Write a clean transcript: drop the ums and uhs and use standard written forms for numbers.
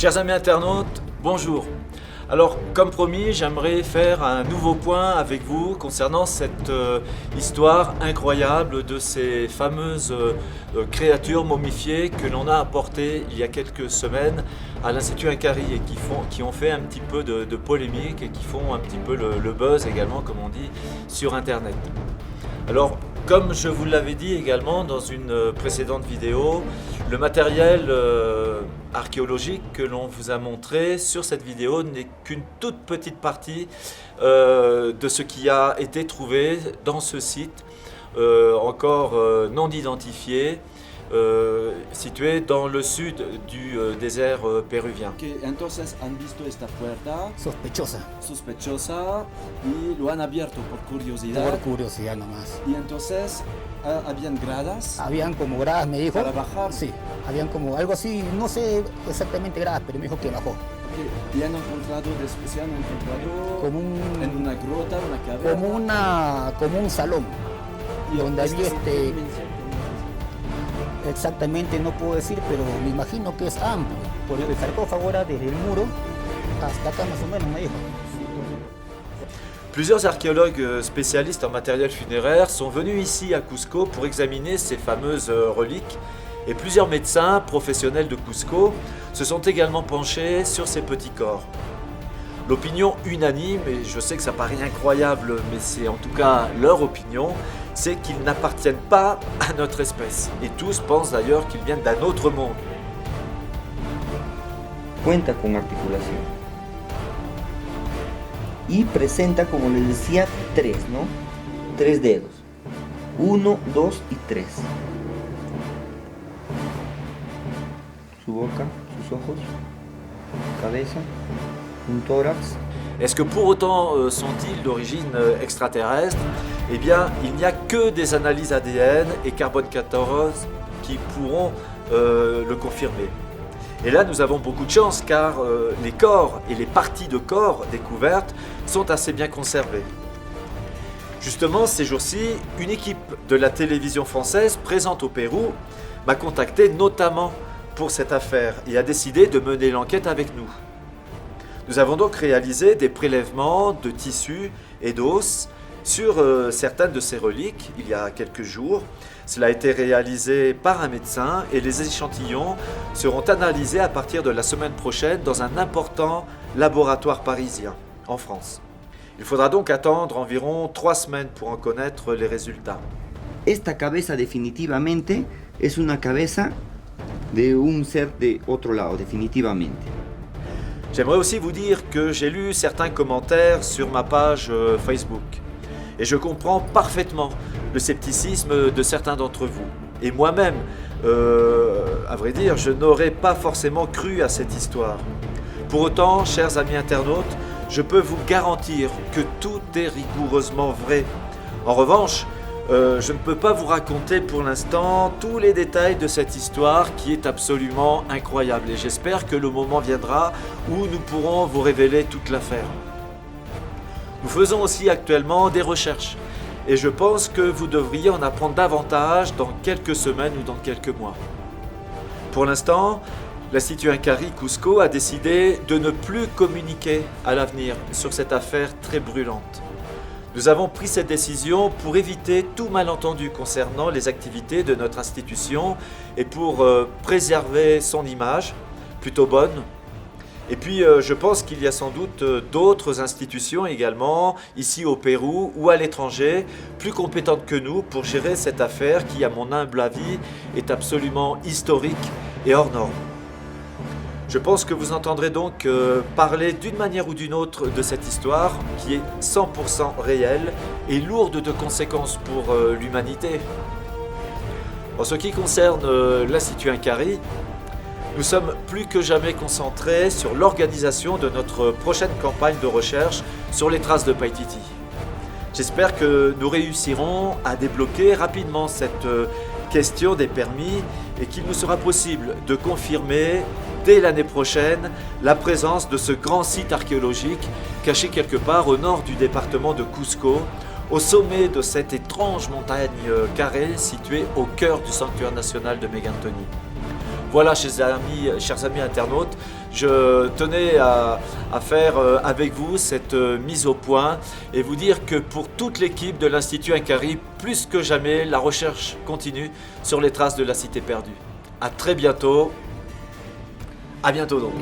Chers amis internautes, bonjour. Alors, comme promis, j'aimerais faire un nouveau point avec vous concernant cette histoire incroyable de ces fameuses créatures momifiées que l'on a apportées il y a quelques semaines à l'Institut Inkari et qui ont fait un petit peu de polémique et qui font un petit peu le buzz également, comme on dit, sur Internet. Alors, comme je vous l'avais dit également dans une précédente vidéo, le matériel archéologique que l'on vous a montré sur cette vidéo n'est qu'une toute petite partie de ce qui a été trouvé dans ce site encore non identifié, situé dans le sud du désert péruvien. Entonces han visto esta puerta Sospechosa, y lo han abierto por curiosidad. por curiosidad nomás. Y entonces habían gradas Habían como gradas, me dijo. para bajar. Sí, habían como algo así, no sé exactamente gradas, pero me dijo que bajó. Y han encontrado, se han encontrado Como un, en una grota, una caverna. como un salón, Y donde había ¿qué dimensión? exactamente no puedo decir, pero me imagino que es amplio. Por el sarcófago era desde el muro hasta acá más o menos, me dijo. Plusieurs archéologues spécialistes en matériel funéraire sont venus ici à Cusco pour examiner ces fameuses reliques et plusieurs médecins professionnels de Cusco se sont également penchés sur ces petits corps. L'opinion unanime, et je sais que ça paraît incroyable, mais c'est en tout cas leur opinion, c'est qu'ils n'appartiennent pas à notre espèce. Et tous pensent d'ailleurs qu'ils viennent d'un autre monde. Cuenta con articulación y presenta, como les decía, tres, ¿no? Tres dedos, 1, 2 y 3. Su boca, sus ojos, cabeza, un tórax. Est-ce que pour autant sont-ils d'origine extraterrestre? Eh bien, il n'y a que des analyses ADN et carbone 14 qui pourront le confirmer. Et là, nous avons beaucoup de chance car les corps et les parties de corps découvertes sont assez bien conservées. Justement, ces jours-ci, une équipe de la télévision française présente au Pérou m'a contacté notamment pour cette affaire et a décidé de mener l'enquête avec nous. Nous avons donc réalisé des prélèvements de tissus et d'os sur certaines de ces reliques il y a quelques jours. Cela a été réalisé par un médecin et les échantillons seront analysés à partir de la semaine prochaine dans un important laboratoire parisien en France. Il faudra donc attendre environ 3 semaines pour en connaître les résultats. Esta cabeza definitivamente es una cabeza de un ser de otro lado, definitivamente. J'aimerais aussi vous dire que j'ai lu certains commentaires sur ma page Facebook et je comprends parfaitement le scepticisme de certains d'entre vous. Et moi-même, à vrai dire, je n'aurais pas forcément cru à cette histoire. Pour autant, chers amis internautes, je peux vous garantir que tout est rigoureusement vrai. En revanche, je ne peux pas vous raconter pour l'instant tous les détails de cette histoire qui est absolument incroyable. Et j'espère que le moment viendra où nous pourrons vous révéler toute l'affaire. Nous faisons aussi actuellement des recherches. Et je pense que vous devriez en apprendre davantage dans quelques semaines ou dans quelques mois. Pour l'instant, l'Institut Inkari Cusco a décidé de ne plus communiquer à l'avenir sur cette affaire très brûlante. Nous avons pris cette décision pour éviter tout malentendu concernant les activités de notre institution et pour préserver son image, plutôt bonne. Et puis je pense qu'il y a sans doute d'autres institutions également, ici au Pérou ou à l'étranger, plus compétentes que nous pour gérer cette affaire qui, à mon humble avis, est absolument historique et hors norme. Je pense que vous entendrez donc parler d'une manière ou d'une autre de cette histoire qui est 100% réelle et lourde de conséquences pour l'humanité. En ce qui concerne l'Institut Inkari, nous sommes plus que jamais concentrés sur l'organisation de notre prochaine campagne de recherche sur les traces de Paititi. J'espère que nous réussirons à débloquer rapidement cette question des permis et qu'il nous sera possible de confirmer dès l'année prochaine la présence de ce grand site archéologique caché quelque part au nord du département de Cusco, au sommet de cette étrange montagne carrée située au cœur du sanctuaire national de Mégantonie. Voilà, chers amis internautes, je tenais à faire avec vous cette mise au point et vous dire que pour toute l'équipe de l'Institut Inkari, plus que jamais, la recherche continue sur les traces de la cité perdue. À très bientôt. À bientôt donc.